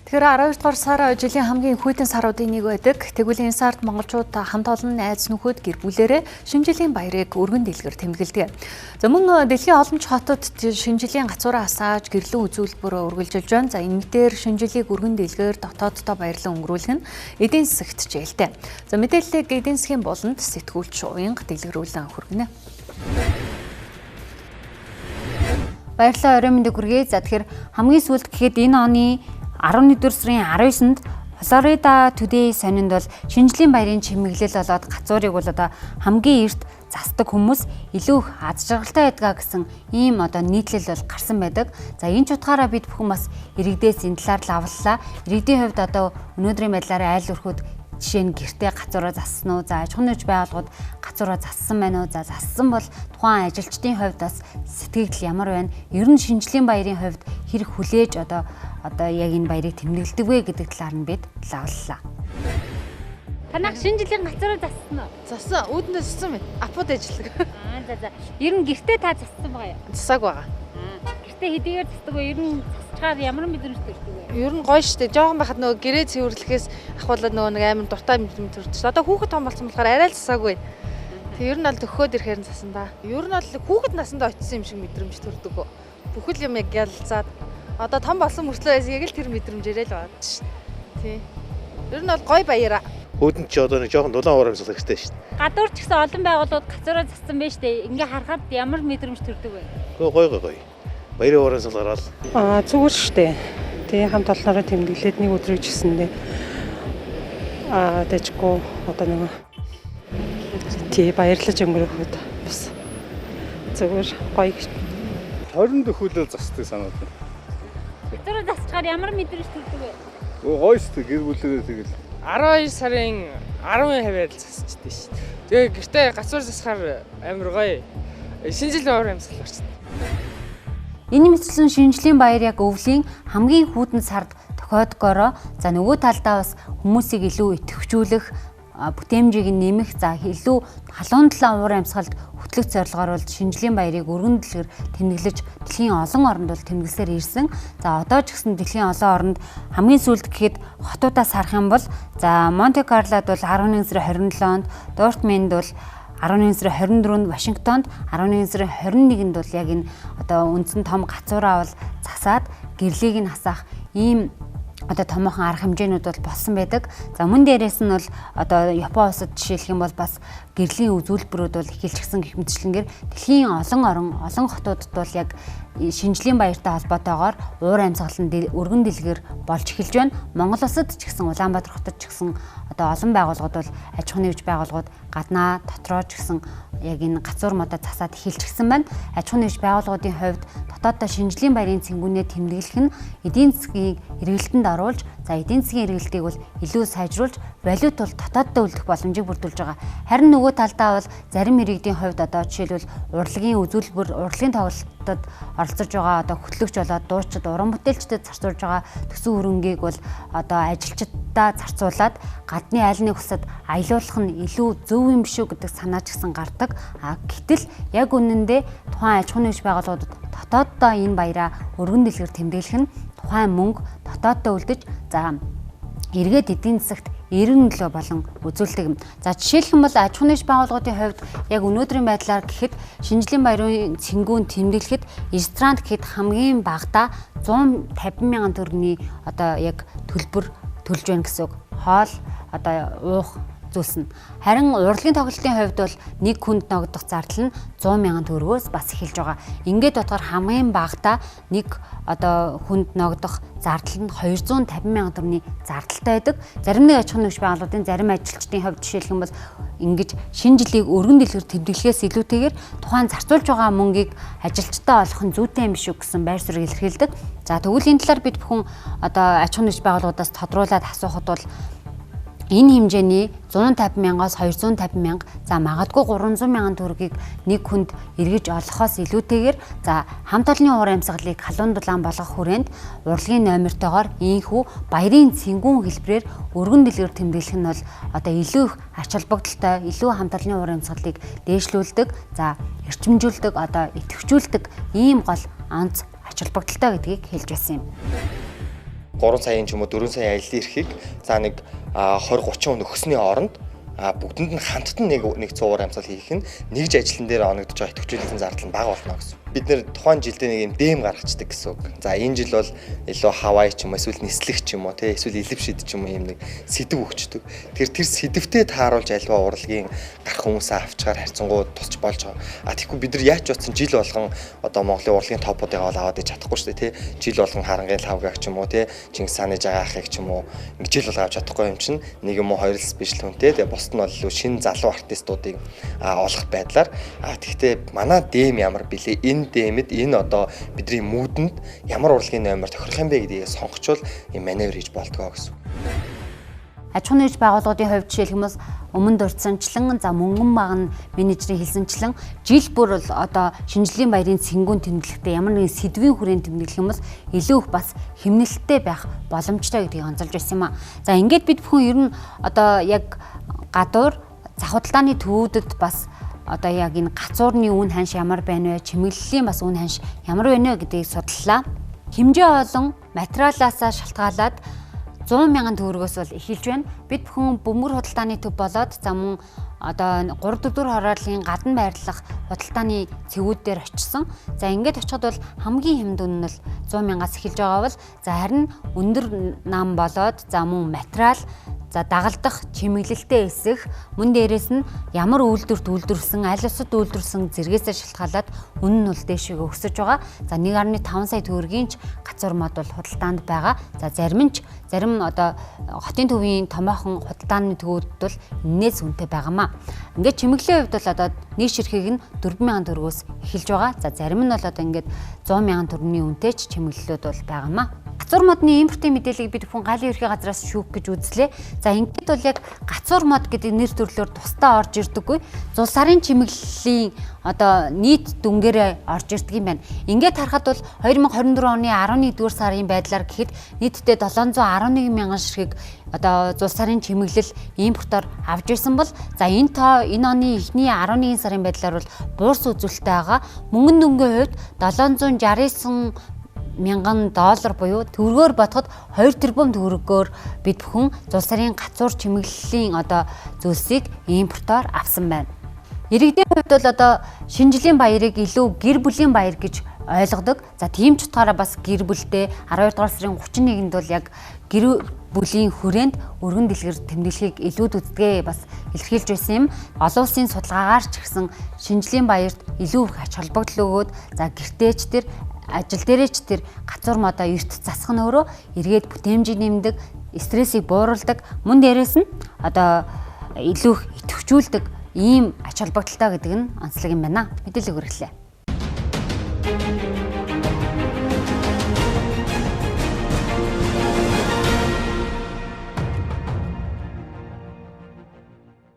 Тэгэхээр 12 дугаар сар жилийн хамгийн хүйтэн саруудын нэг байдаг. Тэгвэл энэ сард монголчууд хамт олон найз нөхөд гэр бүлээрээ шинэ жилийн баярыг өргөн дэлгэр тэмдэглэдэг. За мөн дэлхийн олон хотод шинэ жилийн гацуураа асааж гэрлэн үзүүлбэр үргэлжилж байна. За энэ мэтээр шинэ жилийг өргөн дэлгэр дотооддоо баярлан өнгөрүүлэх нь эдийн засагт чиглэлтэй. За мэдээллийг эдийн засгийн болонд сэтгүүлч уянга дэлгэрүүлэн хүргэнэ. Баярлалаа орой мэндийг хүргэе. За тэгэхээр хамгийн сүүлд гэхэд энэ оны 11 сарын 19-нд Florida Today сонинд бол шинжлэх баярын чимэглэл болоод гацуурыг бол одоо хамгийн эрт засдаг хүмүүс илүү их аз жаргалтай байдгаа гэсэн ийм одоо нийтлэл бол гарсан байдаг. За энэ ч утгаараа бид бүхэн бас иргэдээс энэ талаар лавллаа. Иргэдийн хувьд одоо өнөөдрийн байдлаар айл өрхөд жишээ нь гэртээ гацуураа зассан уу? За аж ахуйн нэгж байгууллагууд гацуураа зассан байна уу? За зассан бол тухайн ажилчдын хувьд бас сэтгэл ямар байна? Ер нь шинжлэх баярын хувьд хэрэг хүлээж одоо яг энэ баярыг тэмдэглэдэг вэ гэдэг талаар нь бид лавллаа. Танах шинэ жилийн гацуураа зассан уу? Зассан. Үүднээ зассан байна. Апууд ажилладаг. За. Ер нь гэртээ та зассан байгаа юу? Засааг байгаа. Гэртээ хэдийгээр засдаг вэ? Ер нь засчаар ямар мэдрэмж төрдөг вэ? Ер нь гоё штэ. Жохон байхад нөгөө гэрээ цэвэрлэхээс ахвалаад нөгөө нэг амар дуртай мэдрэмж төрдөг. Одоо хүүхэд том болсон болохоор арай л засаагүй. Тэг ер нь бол төхөөд ирэхээр нь засан да. Ер нь бол хүүхэд насандаа очисон юм шиг мэдрэмж төрдөг. Бүхэл юм яг ялцаад одоо том болсон мөртлөө яг л тэр мэдрэмжээрээ л байна шүү. Тий. Ер нь бол гоё баяраа. Хөөдөнд ч одоо нэг жоохон дулаан урамсгал хэрэгтэй шүү дээ. Гадуур ч гэсэн олон байгууллагууд гацуураа зассан байж тээ. Ингээ харахад ямар мэдрэмж төрдөг вэ? Гоё. Баярын урамсгал гараад. Зүгээр шүү дээ. Тэгээ хамт олноороо тэмдэглээд нэг өдрөж гисэндээ дэжгүй одоо нэг тий баярлаж өнгөрөхөд бас зүгээр гоё. 20 дөхүүлэл засдаг санаад байна. Гацуураа засчаар ямар мэдрэмж төрдөг вэ? Гоё шүү дээ гэр бүлэрээ тэгэл 12 сарын 10-нд л засчихдээ шүү дээ. Тэгээ гэртээ гацуур засахаар амар гоё. Шинэ жилийн уур амьсгал болчихсон. Энэ мэтлэн шинжлэх баяр яг өвлийн хамгийн хүйтэн сард тохиодгоороо за нөгөө талдаа бас хүмүүсийг илүү идэвхжүүлэх бүтээмжийг нэмэх за илүү халуун талаа уур амьсгалд хөтлөх зорилгоор бол шинжлэх баярыг өргөн дэлгэр тэмдэглэж дэлхийн олон оронд бол тэмдэглэсээр ирсэн. За одоо ч гэсэн дэлхийн олон оронд хамгийн сүүлд гэхэд хотуудаас харах юм бол за Монте Карлод бол 11 сарын 27-нд, Дортмунд бол 11 сарын 24-нд, Вашингтонд 11 сарын 21-нд бол яг энэ одоо үндсэн том гацуураа бол засаад гэрлийг нь хасах ийм одоо томоохон арга хэмжээнүүд бол болсон байдаг. За мөн дээрээс нь бол одоо Япон улсад жишээлх юм бол бас гэрлийн үзүүлбэрүүд бол эхэлчихсэн гэх мэтчлэнгээр дэлхийн олон хотуудад бол яг шинжлэх баяртай холбоотойгоор уур амьсгал нь өргөн дэлгэр болж эхэлж байна. Монгол улсад ч гэсэн Улаанбаатар хотод ч гэсэн одоо олон байгууллагууд бол аж ахуйн нэгж байгууллагууд гаднаа дотроо ч гэсэн яг энэ гацуур модоо засаад эхэлчихсэн байна. Аж ахуйн нэгж байгууллагуудын хувьд дотооддоо шинжлэх баярын цэнгүүнээ тэмдэглэх нь эдийн засгийн эргэлтэнд оруулж за эдийн засгийн эргэлтийг бол илүү сайжруулж валют бол дотооддоо үлдэх боломжийг бүрдүүлж байгаа. Харин нөгөө талдаа бол зарим иргэдийн хувьд одоо жишээлбэл урлагийн үзүүлбэр, урлагийн тоглолтод оролцож байгаа одоо хөтлөгч болоод дуучид, уран бүтээлчдэд зарцуулж байгаа төсөв хөрөнгийг бол одоо ажилчдаа зарцуулаад гадны аль нэг улсад аялуулах нь илүү зөв юм биш үү гэдэг санаа ч гэсэн гардаг. Гэтэл яг үнэндээ тухайн аж ахуйн нэгж байгууллагуудад дотооддоо энэ баяраа өргөн дэлгэр тэмдэглэх нь тухайн мөнгө дотооддоо үлдэж за эргээд эдийн засагт эрен нөлөө болон үзүүлдэг юм. За жишээлх юм бол аж ахуйн нэгж байгууллагуудын хувьд яг өнөөдрийн байдлаар гэхэд шинжлэх баярын цэнгүүн тэмдэглэхэд ресторан гэхэд хамгийн багадаа 150 мянган төгрөгийн одоо яг төлбөр төлж байна гэсэн үг. Хоол одоо уух зүйлс нь. Харин урлагийн тоглолтын хувьд бол нэг хүнд ногдох зардал нь 100 мянган төгрөгөөс бас эхэлж байгаа. Ингээд бодохоор хамгийн багадаа нэг одоо хүнд ногдох зардал нь 250 мянган төгрөгийн зардалтай байдаг. Зарим нэг аж ахуйн нэгж байгууллагуудын зарим ажилчдын хувьд жишээлх юм бол ингэж шинэ жилийг өргөн дэлгэр тэмдэглэхээс илүүтэйгээр тухайн зарцуулж байгаа мөнгийг ажилчдаа олох нь зүйтэй юм биш үү гэсэн байр суурийг илэрхийлдэг. За тэгвэл энэ талаар бид бүхэн одоо аж ахуйн нэгж байгууллагуудаас тодруулаад асуухад бол энэ хэмжээний 150 мянгаас 250 мянга за магадгүй 300 мянган төгрөгийг нэг хүнд эргэж олохоос илүүтэйгээр за хамт олонны уур амьсгалыг халуун дулаан болгох хүрээнд урлагийн номертойгоор ийхүү баярын цэнгүүн хэлбэрээр өргөн дэлгэр тэмдэглэх нь бол одоо илүү их ач холбогдолтой илүү хамт олонны уур амьсгалыг дээшлүүлдэг за эрчимжүүлдэг одоо идэвхжүүлдэг ийм гол онц ач холбогдолтой гэдгийг хэлж байсан юм. 3 саяын ч юм уу 4 сая аяллаа ирэхийг за нэг 20-30 хүн өгсөний оронд бүгдэнд нь хамтдан нэг 100 амсгал хийх нь нэгж ажлын дээр оногдож байгаа идэвхжүүлэлтийн зардал нь бага болно гэсэн. Бид нэр тухайн жилдээ нэг юм дэм гаргацдаг гэсэн үг. За энэ жил бол илүү хавай ч юм уу эсвэл нислэг ч юм уу тий эсвэл илэв шид ч юм уу юм нэг сэдв өгчдөг. Тэр сэдвтээ тааруулж альва урлагийн гарах хүмүүсээ авчгаар харьцангуй тусч болж байгаа. Тэгэхгүй бид нар яаж бодсон жил болгон одоо Монголын урлагийн топуудыг аваад иж чадахгүй шүү дээ тий. Жил болгон харангийн лавгаг ч юм уу тий Чингис хааны жагаахыг ч юм уу ингэ жил болго авч чадахгүй юм чинь нэг юм уу хоёр л спешиал хүнтэй тэгээ бусд нь бол шинэ залуу артистуудыг олох байдлаар тэгтээ манай дэм ямар билээ энэ дэмэд энэ одоо бидний муудэнд ямар урлагийн номер тохирох юм бэ гэдгийг сонгочвол юм маневр хийж болтгоо гэсэн. Аж ахуйн нэгж байгууллагын хувьд жишээлбэл өмнө дурдсанчлан за мөнгөн магн менежерийн хэлсэнчлэн жил бүр бол одоо шинжлэлийн баярын цэнгүүн тэмдэглэхдээ ямар нэгэн сэдвийн хүрээнд тэмдэглэх юм бол илүү их бас хэмнэлттэй байх боломжтой гэдгийг онцолж байсан юм а. За ингээд бид бүхэн ер нь одоо яг гадуур зах худалдааны төвүүдэд бас одоо яг энэ гацуурны үн ханш ямар байна вэ? Чимэглэлийн бас үн ханш ямар байна вэ гэдгийг судлаа. Хэмжээ олон материалаасаа шалтгаалаад 100,000 төгрөгөөс бол эхэлж байна. Бид бүхэн бөмбөр худалдааны төв болоод за мөн одоо 3-4 хорооллын гадна байрлах худалдааны цэгүүд дээр очсон. За ингээд очиход бол хамгийн хэмд үн нь бол 100,000-аас эхэлж байгаа бол за харин өндөр нам болоод за мөн материал за дагалдах чимэглэлтэй эсэх мөн дээрээс нь ямар үйлдвэрт үйлдвэрлсэн аль усад үйлдвэрлсэн зэрэгсээ шалтгаалаад үнэ нь бол дээшээ өсөж байгаа. За 1.5 сая төгрөгийн ч гацуур мод бол худалдаанд байгаа. За зарим одоо хотын төвийн томоохон худалдааны төвүүд бол энээс үнэтэй байгаамаа. Ингээд чимэглэлийн хувьд бол одоо нэг ширхэг нь 4,000 төгрөгөөс эхэлж байгаа. За зарим нь бол одоо ингээд 100,000 төгрөгийн үнэтэй ч чимэглэлүүд бол байгаамаа. Гацуур модны импортын мэдээллийг бид бүхэн галын ерхий газраас шүүх гэж үзлээ. За ингээд бол яг гацуур мод гэдэг нэр төрлөөр тусдаа орж ирдэггүй. Зул сарын чимэглэлийн одоо нийт дүнгээрээ орж ирдэг юм байна. Ингээд харахад бол 2024 оны 11-р сарын байдлаар гэхэд нийтдээ 711,000 ширхэг одоо зул сарын чимэглэл импортоор авч ирсэн бол за энэ оны эхний 11 сарын байдлаар бол буурс үзүүлэлттэй байгаа. Мөнгөн дүнгийн хувьд 769 $1,000 буюу төгрөгөөр батхад 2 тэрбум төгрөгөөр бид бүхэн зул сарын гацуур чимэглэлийн одоо зүйлсийг импортоор авсан байна. Иргэдийн хувьд бол одоо шинэ жилийн баярыг илүү гэр бүлийн баяр гэж ойлгодог. За тийм ч утгаараа бас гэр бүлдээ 12 дугаар сарын 31-нд бол яг гэр бүлийн хүрээнд өргөн дэлгэр тэмдэглэхийг илүүд үздэгэ бас илэрхийлж байсан юм. Олон улсын судалгаагаар ч гэсэн шинэ жилийн баярт илүү их ач холбогдол өгөөд за гэртээч тэр ажил дээрээч тэр гацуур модоо эрт засах нь өөрөө эргээд бүтээмжийг нэмдэг, стрессийг бууруулдаг, мөн дээрээс нь одоо илүү их идэвхжүүлдэг ийм ач холбогдолтой гэдэг нь онцлог юм байна. Мэдээлэл хүргэлээ.